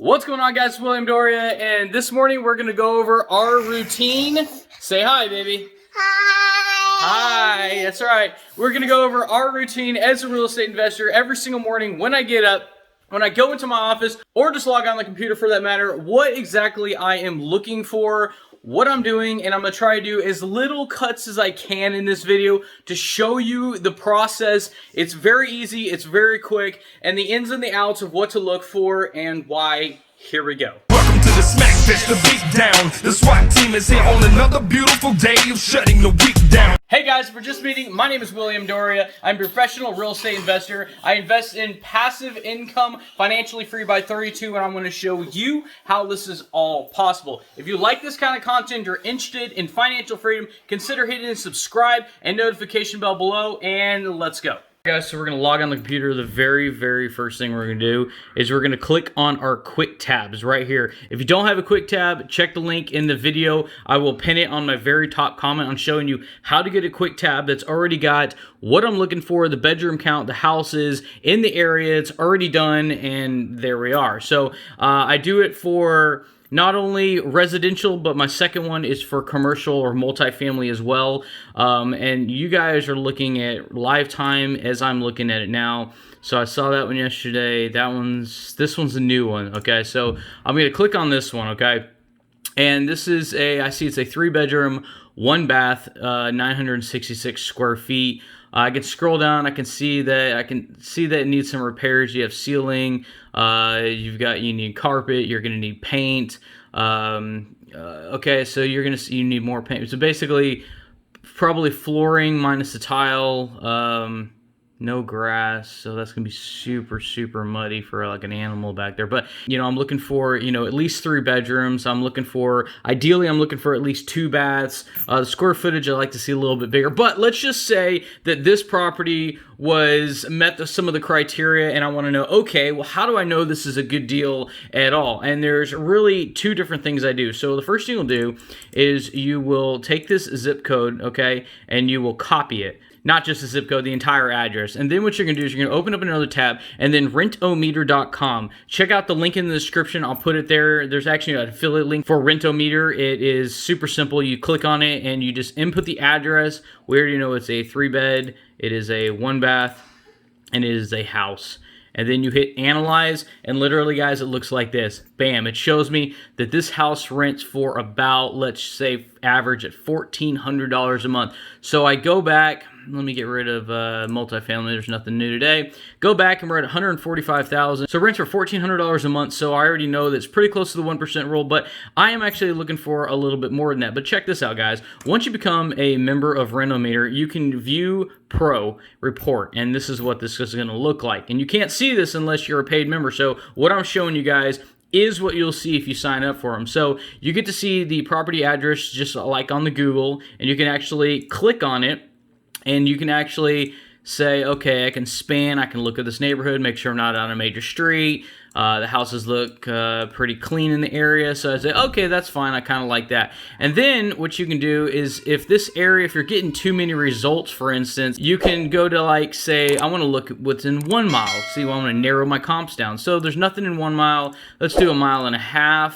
What's going on, guys? It's William Dauria, and this morning we're going to go over our routine. Say hi, baby. Hi. Hi, that's right. We're going to go over our routine as a real estate investor every single morning when I get up, when I go into my office, or just log on the computer for that matter, what exactly I am looking for, what I'm doing, and I'm going to try to do as little cuts as I can in this video to show you the process. It's very easy, it's very quick, and the ins and the outs of what to look for and why. Here we go. Welcome to the Smack Fest, the beat down. The SWAT team is here on another beautiful day of shutting the week down. Hey guys, if we're just meeting, my name is William Dauria. I'm a professional real estate investor. I invest in passive income, financially free by 32, and I'm going to show you how this is all possible. If you like this kind of content, you're interested in financial freedom, consider hitting subscribe and notification bell below, and let's go. Guys, so we're going to log on the computer. The very first thing we're going to do is we're going to click on our quick tabs right here. If you don't have a quick tab, check the link in the video. I will pin it on my very top comment on showing you how to get a quick tab that's already got what I'm looking for, the bedroom count, the houses in the area. It's already done, and there we are. So I do it for not only residential, but my second one is for commercial or multifamily as well. And you guys are looking at lifetime as I'm looking at it now. So I saw that one yesterday. This one's a new one. Okay, so I'm gonna click on this one. Okay, and this is I see it's a 3-bedroom, 1-bath, 966 square feet. I can scroll down. I can see that it needs some repairs. You have ceiling. You need carpet. You're gonna need paint. Okay, so you need more paint. So basically, probably flooring minus the tile. No grass, so that's gonna be super muddy for like an animal back there. But I'm looking for at least 3 bedrooms. Ideally I'm looking for at least 2 baths. The square footage I like to see a little bit bigger. But let's just say that this property met some of the criteria, and I want to know, okay, well, how do I know this is a good deal at all? And there's really 2 different things I do. So the first thing you'll do is you will take this zip code, okay, and you will copy it. Not just the zip code, the entire address. And then what you're going to do is you're going to open up another tab and then rentometer.com. Check out the link in the description. I'll put it there. There's actually an affiliate link for Rentometer. It is super simple. You click on it and you just input the address. We already know it's a 3-bed, it is a 1-bath, and it is a house. And then you hit analyze, and literally, guys, it looks like this. Bam, it shows me that this house rents for about, let's say, average at $1,400 a month. So I go back, let me get rid of multifamily, there's nothing new today. Go back and we're at $145,000. So rents for $1,400 a month, so I already know that's pretty close to the 1% rule, but I am actually looking for a little bit more than that. But check this out, guys. Once you become a member of Rentometer, you can view Pro report, and this is what this is going to look like. And you can't see this unless you're a paid member, so what I'm showing you guys is what you'll see if you sign up for them. So you get to see the property address just like on the Google, and you can actually click on it, and you can actually say, okay, I can span, I can look at this neighborhood, make sure I'm not on a major street. The houses look pretty clean in the area, so I say, okay, that's fine, I kind of like that. And then what you can do is if you're getting too many results, for instance, you can go to, like, say, I want to look at what's in 1 mile. See, well, I want to narrow my comps down. So there's nothing in 1 mile. Let's do 1.5 miles.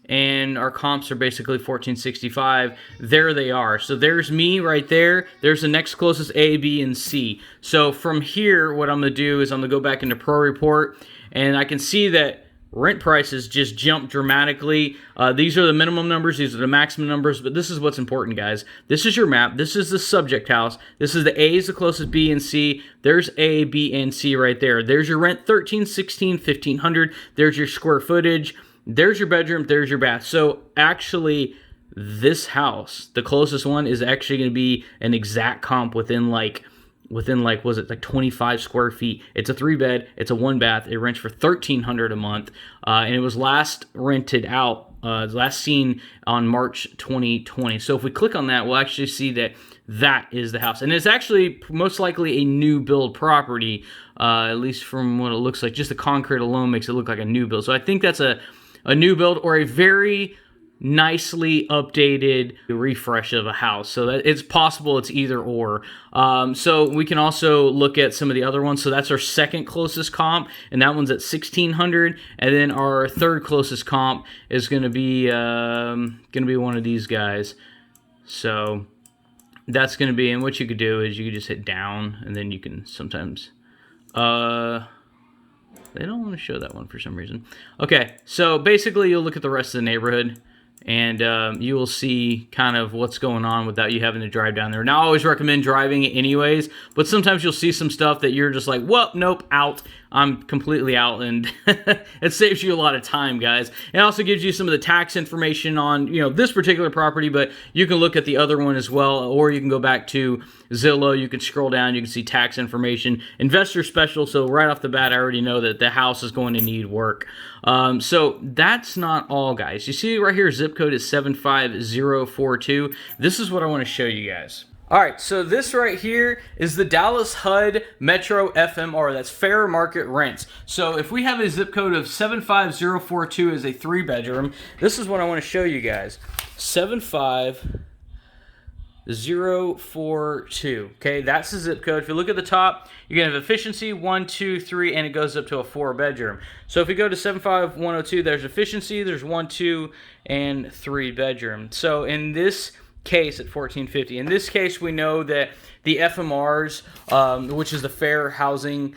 And our comps are basically 1465. There they are. So there's me right there. There's the next closest A, B, and C. So from here, what I'm going to do is I'm going to go back into Pro Report, and I can see that rent prices just jumped dramatically. These are the minimum numbers. These are the maximum numbers. But this is what's important, guys. This is your map. This is the subject house. This is the A is the closest B and C. There's A, B, and C right there. There's your rent, 13, 16, 1500. There's your square footage. There's your bedroom, there's your bath. So actually, this house, the closest one, is actually going to be an exact comp within like, was it like 25 square feet? It's a 3-bed, it's a 1-bath. It rents for $1,300 a month, and it was last rented out, last seen on March 2020. So if we click on that, we'll actually see that that is the house, and it's actually most likely a new build property, at least from what it looks like. Just the concrete alone makes it look like a new build. So I think that's a new build or a very nicely updated refresh of a house. So that it's possible it's either or. So we can also look at some of the other ones. So that's our second closest comp, and that one's at 1,600. And then our third closest comp is going to be one of these guys. So that's going to be, and what you could do is you could just hit down, and then you can sometimes they don't want to show that one for some reason. Okay, so basically you'll look at the rest of the neighborhood, and you will see kind of what's going on without you having to drive down there. Now, I always recommend driving it anyways, but sometimes you'll see some stuff that you're just like, well, nope, out. I'm completely out, and it saves you a lot of time, guys. It also gives you some of the tax information on, you know, this particular property, but you can look at the other one as well, or you can go back to Zillow. You can scroll down. You can see tax information, investor special. So right off the bat, I already know that the house is going to need work. So that's not all, guys. You see right here, zip code is 75042. This is what I want to show you guys. All right, so this right here is the Dallas HUD Metro FMR. That's fair market rents. So if we have a zip code of 75042 as a 3-bedroom, this is what I want to show you guys. 75042. Okay, that's the zip code. If you look at the top, you're going to have efficiency 1, 2, 3, and it goes up to a 4-bedroom. So if we go to 75102, there's efficiency, there's 1, 2, and 3 bedroom. So in this case at 1450. In this case, we know that the FMRs, which is the Fair Housing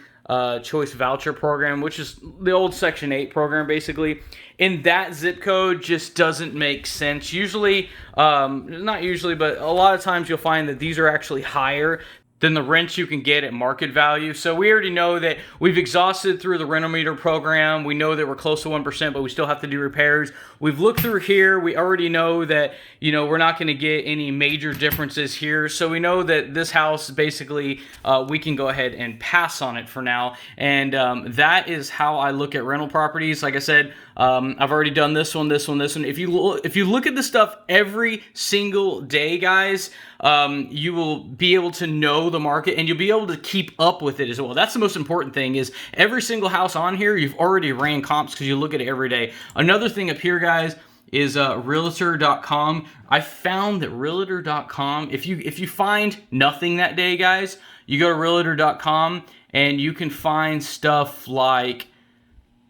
Choice Voucher Program, which is the old Section 8 program, basically, in that zip code just doesn't make sense. Usually, not usually, but a lot of times you'll find that these are actually higher than the rents you can get at market value. So we already know that we've exhausted through the rental-meter program. We know that we're close to 1%, but we still have to do repairs. We've looked through here. We already know that, you know, we're not going to get any major differences here. So we know that this house, basically, we can go ahead and pass on it for now. And that is how I look at rental properties. Like I said, I've already done this one, this one, this one. If you look at this stuff every single day, guys, you will be able to know the market, and you'll be able to keep up with it as well. That's the most important thing, is every single house on here, you've already ran comps because you look at it every day. Another thing up here, guys, is realtor.com. I found that realtor.com, if you find nothing that day, guys, you go to realtor.com and you can find stuff like,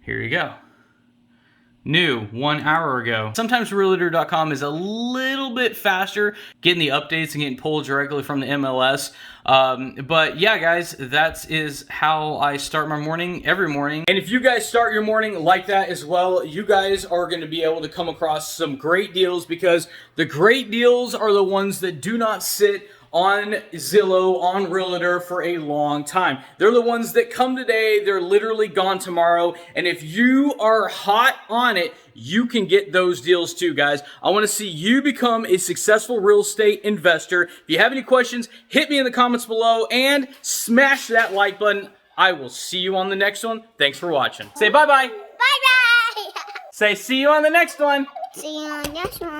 here you go, new 1 hour ago. Sometimes realtor.com is a little bit faster getting the updates and getting pulled directly from the MLS. But yeah, guys, that is how I start my morning every morning. And if you guys start your morning like that as well, you guys are going to be able to come across some great deals, because the great deals are the ones that do not sit on Zillow, on Realtor for a long time. They're the ones that come today, they're literally gone tomorrow, and if you are hot on it, you can get those deals too, guys. I want to see you become a successful real estate investor. If you have any questions, hit me in the comments below and smash that like button. I will see you on the next one. Thanks for watching. Say bye-bye. Bye-bye. Say see you on the next one. See you on the next one.